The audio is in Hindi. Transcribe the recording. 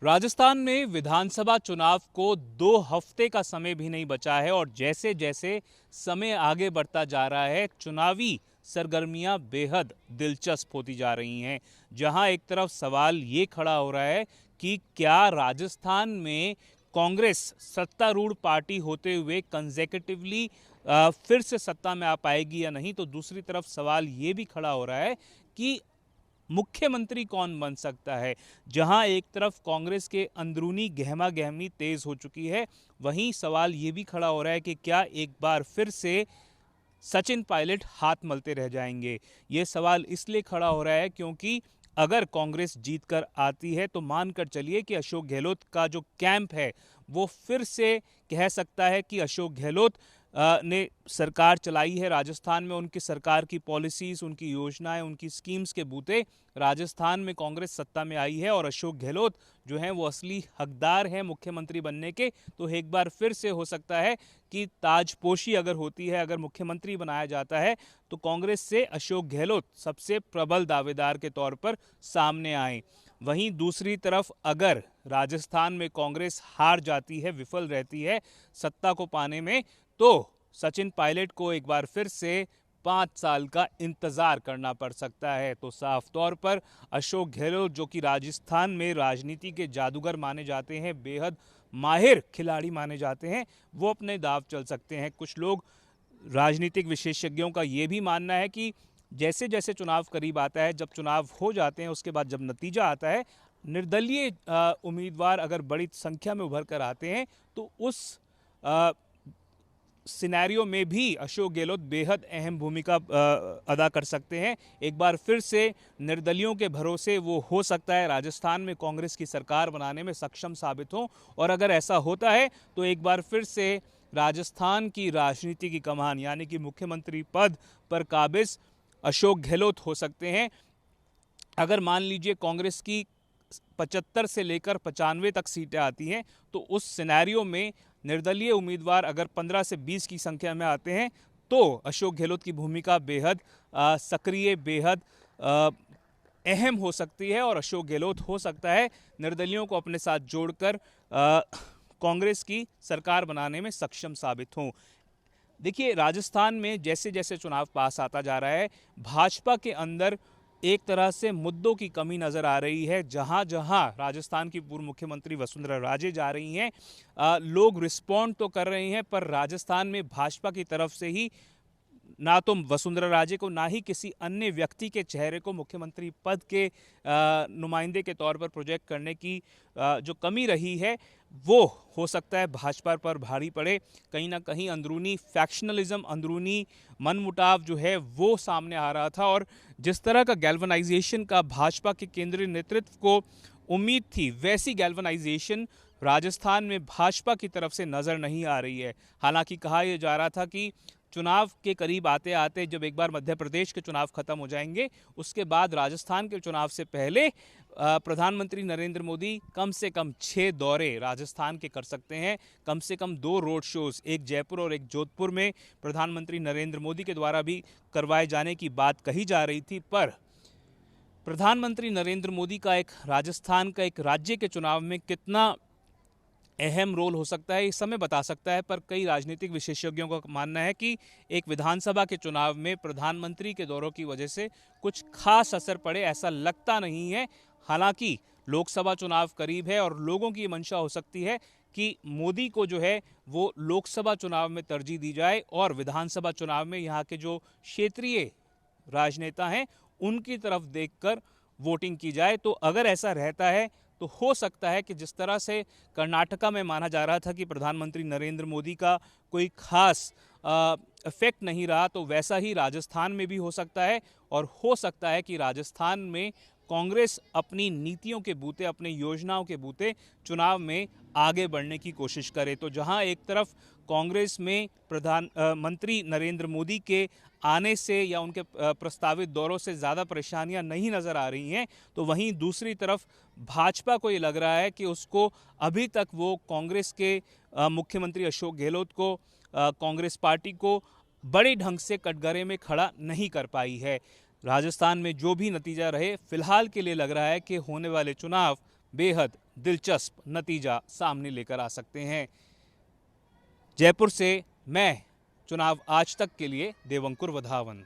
राजस्थान में विधानसभा चुनाव को 2 हफ्ते का समय भी नहीं बचा है और जैसे जैसे समय आगे बढ़ता जा रहा है, चुनावी सरगर्मियां बेहद दिलचस्प होती जा रही हैं। जहां एक तरफ सवाल ये खड़ा हो रहा है कि क्या राजस्थान में कांग्रेस सत्तारूढ़ पार्टी होते हुए कंसेक्यूटिवली फिर से सत्ता में आ पाएगी या नहीं, तो दूसरी तरफ सवाल ये भी खड़ा हो रहा है कि मुख्यमंत्री कौन बन सकता है। जहां एक तरफ कांग्रेस के अंदरूनी गहमा गहमी तेज हो चुकी है, वहीं सवाल ये भी खड़ा हो रहा है कि क्या एक बार फिर से सचिन पायलट हाथ मलते रह जाएंगे। ये सवाल इसलिए खड़ा हो रहा है क्योंकि अगर कांग्रेस जीत कर आती है तो मानकर चलिए कि अशोक गहलोत का जो कैंप है वो फिर से कह सकता है कि अशोक गहलोत ने सरकार चलाई है राजस्थान में। उनकी सरकार की पॉलिसीज, उनकी योजनाएं, उनकी स्कीम्स के बूते राजस्थान में कांग्रेस सत्ता में आई है और अशोक गहलोत जो हैं वो असली हकदार हैं मुख्यमंत्री बनने के। तो एक बार फिर से हो सकता है कि ताजपोशी अगर होती है, अगर मुख्यमंत्री बनाया जाता है तो कांग्रेस से अशोक गहलोत सबसे प्रबल दावेदार के तौर पर सामने आए। वहीं दूसरी तरफ अगर राजस्थान में कांग्रेस हार जाती है, विफल रहती है सत्ता को पाने में, तो सचिन पायलट को एक बार फिर से 5 साल का इंतजार करना पड़ सकता है। तो साफ तौर पर अशोक गहलोत, जो कि राजस्थान में राजनीति के जादूगर माने जाते हैं, बेहद माहिर खिलाड़ी माने जाते हैं, वो अपने दांव चल सकते हैं। कुछ लोग, राजनीतिक विशेषज्ञों का ये भी मानना है कि जैसे जैसे चुनाव करीब आता है, जब चुनाव हो जाते हैं, उसके बाद जब नतीजा आता है, निर्दलीय उम्मीदवार अगर बड़ी संख्या में उभर कर आते हैं तो उस सिनेरियो में भी अशोक गहलोत बेहद अहम भूमिका अदा कर सकते हैं। एक बार फिर से निर्दलियों के भरोसे वो हो सकता है राजस्थान में कांग्रेस की सरकार बनाने में सक्षम साबित हो, और अगर ऐसा होता है तो एक बार फिर से राजस्थान की राजनीति की कमान यानी कि मुख्यमंत्री पद पर काबिज अशोक गहलोत हो सकते हैं। अगर मान लीजिए कांग्रेस की 75 से लेकर 95 तक सीटें आती हैं तो उस सिनेरियो में निर्दलीय उम्मीदवार अगर 15 से 20 की संख्या में आते हैं तो अशोक गहलोत की भूमिका बेहद सक्रिय, बेहद अहम हो सकती है और अशोक गहलोत हो सकता है निर्दलियों को अपने साथ जोड़कर कांग्रेस की सरकार बनाने में सक्षम साबित हों। देखिए, राजस्थान में जैसे जैसे चुनाव पास आता जा रहा है, भाजपा के अंदर एक तरह से मुद्दों की कमी नजर आ रही है। जहां जहां राजस्थान की पूर्व मुख्यमंत्री वसुंधरा राजे जा रही हैं, लोग रिस्पॉन्ड तो कर रहे हैं, पर राजस्थान में भाजपा की तरफ से ही ना तो वसुंधरा राजे को, ना ही किसी अन्य व्यक्ति के चेहरे को मुख्यमंत्री पद के नुमाइंदे के तौर पर प्रोजेक्ट करने की जो कमी रही है, वो हो सकता है भाजपा पर भारी पड़े। कहीं ना कहीं अंदरूनी फैक्शनलिज्म, अंदरूनी मनमुटाव जो है वो सामने आ रहा था, और जिस तरह का गैल्वनाइजेशन का भाजपा के केंद्रीय नेतृत्व को उम्मीद थी, वैसी गैल्वनाइजेशन राजस्थान में भाजपा की तरफ से नज़र नहीं आ रही है। हालांकि कहा यह जा रहा था कि चुनाव के करीब आते आते जब एक बार मध्य प्रदेश के चुनाव खत्म हो जाएंगे, उसके बाद राजस्थान के चुनाव से पहले प्रधानमंत्री नरेंद्र मोदी कम से कम 6 दौरे राजस्थान के कर सकते हैं। कम से कम 2 रोड शोज, एक जयपुर और एक जोधपुर में प्रधानमंत्री नरेंद्र मोदी के द्वारा भी करवाए जाने की बात कही जा रही थी। पर प्रधानमंत्री नरेंद्र मोदी का एक राजस्थान का एक राज्य के चुनाव में कितना अहम रोल हो सकता है, इस समय बता सकता है। पर कई राजनीतिक विशेषज्ञों का मानना है कि एक विधानसभा के चुनाव में प्रधानमंत्री के दौरों की वजह से कुछ खास असर पड़े, ऐसा लगता नहीं है। हालांकि लोकसभा चुनाव करीब है और लोगों की मंशा हो सकती है कि मोदी को जो है वो लोकसभा चुनाव में तरजीह दी जाए और विधानसभा चुनाव में यहाँ के जो क्षेत्रीय राजनेता हैं उनकी तरफ देखकर वोटिंग की जाए। तो अगर ऐसा रहता है तो हो सकता है कि जिस तरह से कर्नाटका में माना जा रहा था कि प्रधानमंत्री नरेंद्र मोदी का कोई खास इफेक्ट नहीं रहा, तो वैसा ही राजस्थान में भी हो सकता है। और हो सकता है कि राजस्थान में कांग्रेस अपनी नीतियों के बूते, अपनी योजनाओं के बूते चुनाव में आगे बढ़ने की कोशिश करे। तो जहां एक तरफ कांग्रेस में प्रधानमंत्री नरेंद्र मोदी के आने से या उनके प्रस्तावित दौरों से ज़्यादा परेशानियां नहीं नज़र आ रही हैं, तो वहीं दूसरी तरफ भाजपा को ये लग रहा है कि उसको अभी तक वो कांग्रेस के मुख्यमंत्री अशोक गहलोत को, कांग्रेस पार्टी को बड़े ढंग से कटघरे में खड़ा नहीं कर पाई है। राजस्थान में जो भी नतीजा रहे, फिलहाल के लिए लग रहा है कि होने वाले चुनाव बेहद दिलचस्प नतीजा सामने लेकर आ सकते हैं। जयपुर से मैं चुनाव आज तक के लिए देवंकुर वधावन।